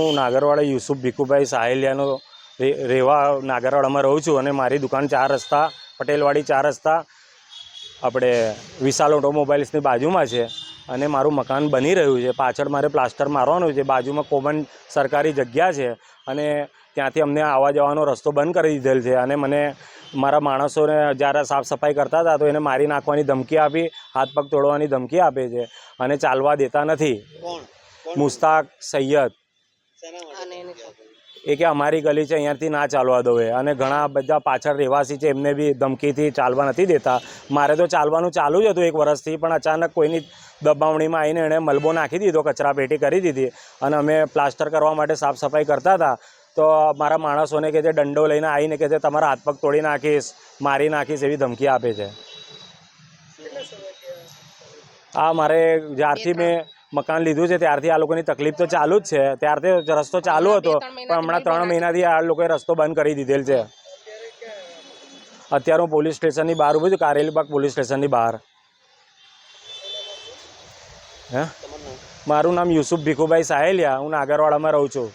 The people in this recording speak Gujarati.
હું નાગરવાડા યુસુફ ભીખુભાઈ સાહેલિયાનો રેવા નાગરવાડામાં રહું છું અને મારી દુકાન 4 રસ્તા પટેલવાડી 4 રસ્તા આપણે વિશાલ ઓટોમોબાઈલ્સની બાજુમાં છે અને મારું મકાન બની રહ્યું છે. પાછળ મારે પ્લાસ્ટર મારવાનું છે. બાજુમાં કોમન સરકારી જગ્યા છે અને ત્યાંથી અમને આવવા જવાનો રસ્તો બંધ કરી દીધેલ છે અને મને મારા માણસોને જ્યારે સાફ સફાઈ કરતા હતા તો એને મારી નાખવાની ધમકી આપી, હાથ પગ તોડવાની ધમકી આપે છે અને ચાલવા દેતા નથી. મુસ્તાક સૈયદ એ કે અમારી ગલી છે, અહીંયાથી ના ચાલવા દો અને ઘણા બધા પાછળ રહેવાસી છે એમને બી ધમકીથી ચાલવા નથી દેતા. મારે તો ચાલવાનું ચાલુ જ હતું 1 વર્ષથી, પણ અચાનક કોઈની દબાવણીમાં આવીને એણે મલબો નાખી દીધો, કચરા પેટી કરી દીધી અને અમે પ્લાસ્ટર કરવા માટે સાફ સફાઈ કરતા હતા તો મારા માણસોને કે જે દંડો લઈને આવીને કે છે તમારા હાથ પગ તોડી નાખીશ, મારી નાખીશ એવી ધમકી આપે છે. આ મારે જ્યારથી મેં મકાન લીધું છે ત્યારથી આ લોકોની તકલીફ તો ચાલુ જ છે. ત્યારથી રસ્તો ચાલુ હતો પણ હમણાં 3 મહિનાથી આ લોકોએ રસ્તો બંધ કરી દીધેલ છે. અત્યારે હું પોલીસ સ્ટેશનની બહાર ઊભું છું, કારેલીબાગ પોલીસ સ્ટેશનની બહાર. મારું નામ યુસુફ ભીખુભાઈ સાહેલિયા, હું નાગરવાડામાં રહું છું.